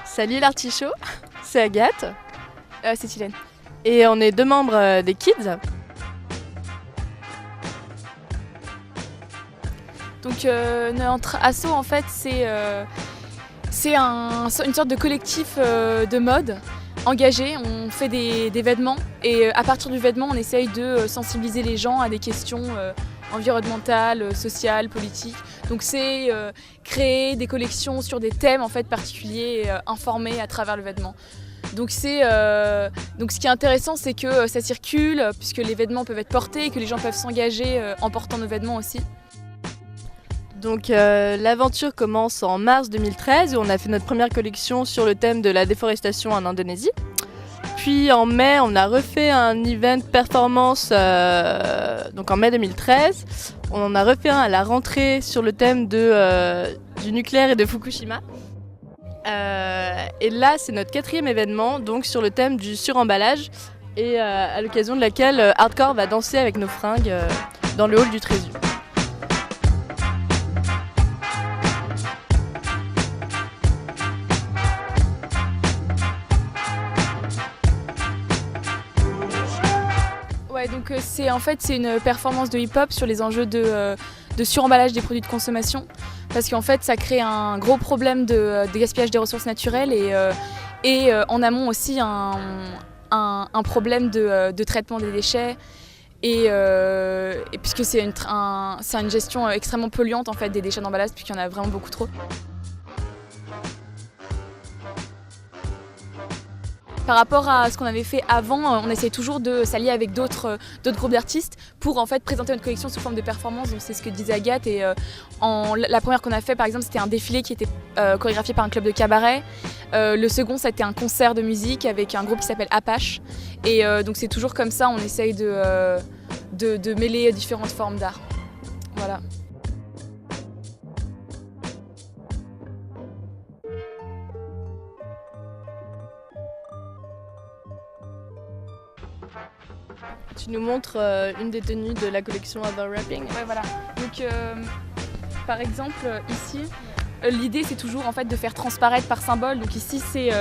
Salut l'artichaut, c'est Agathe. C'est Tylène. Et on est deux membres des Kids. Donc notre asso en fait c'est une sorte de collectif de mode engagé. On fait des vêtements et à partir du vêtement on essaye de sensibiliser les gens à des questions environnementales, sociales, politiques. Donc c'est créer des collections sur des thèmes en fait particuliers et informer à travers le vêtement. Donc ce qui est intéressant c'est que ça circule puisque les vêtements peuvent être portés et que les gens peuvent s'engager en portant nos vêtements aussi. Donc l'aventure commence en mars 2013 où on a fait notre première collection sur le thème de la déforestation en Indonésie. Puis en mai, on a refait un event performance, donc en mai 2013. On en a refait un à la rentrée sur le thème du nucléaire et de Fukushima. Et là, c'est notre 4e événement, donc sur le thème du suremballage et à l'occasion de laquelle Hardcore va danser avec nos fringues dans le hall du Trésu. Ouais, donc c'est une performance de hip-hop sur les enjeux de suremballage des produits de consommation parce qu'en fait ça crée un gros problème de gaspillage des ressources naturelles et en amont aussi un problème de traitement des déchets et puisque c'est une gestion extrêmement polluante en fait des déchets d'emballage puisqu'il y en a vraiment beaucoup trop. Par rapport à ce qu'on avait fait avant, on essaye toujours de s'allier avec d'autres groupes d'artistes pour en fait présenter notre collection sous forme de performance. Donc c'est ce que disait Agathe. Et la première qu'on a fait par exemple c'était un défilé qui était chorégraphié par un club de cabaret. Le second c'était un concert de musique avec un groupe qui s'appelle Apache. Et donc c'est toujours comme ça, on essaye de mêler différentes formes d'art. Voilà. Tu nous montres une des tenues de la collection Overwrapping. Ouais, voilà. Donc, par exemple, ici, l'idée c'est toujours en fait de faire transparaître par symbole. Donc ici c'est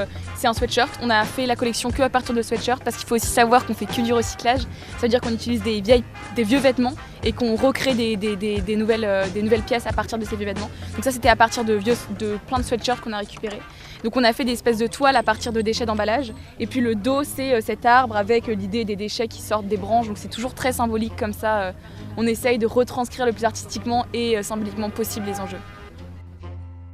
un sweatshirt. On a fait la collection que à partir de sweatshirts parce qu'il faut aussi savoir qu'on fait que du recyclage. Ça veut dire qu'on utilise des vieux vêtements et qu'on recrée des nouvelles pièces à partir de ces vieux vêtements. Donc ça c'était à partir de plein de sweatshirts qu'on a récupérés. Donc on a fait des espèces de toiles à partir de déchets d'emballage. Et puis le dos c'est cet arbre avec l'idée des déchets qui sortent des branches. Donc c'est toujours très symbolique comme ça. On essaye de retranscrire le plus artistiquement et symboliquement possible les enjeux.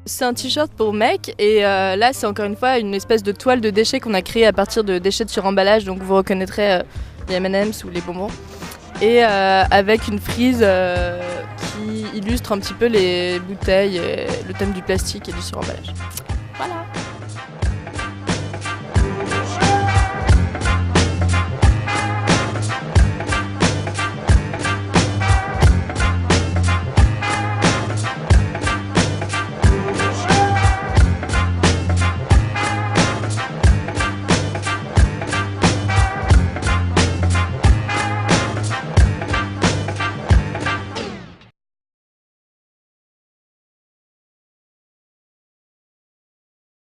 C'est un t-shirt pour mec et là c'est encore une fois une espèce de toile de déchets qu'on a créée à partir de déchets de suremballage, donc vous reconnaîtrez les M&M's ou les bonbons. Et avec une frise qui illustre un petit peu les bouteilles, et le thème du plastique et du suremballage. Voilà.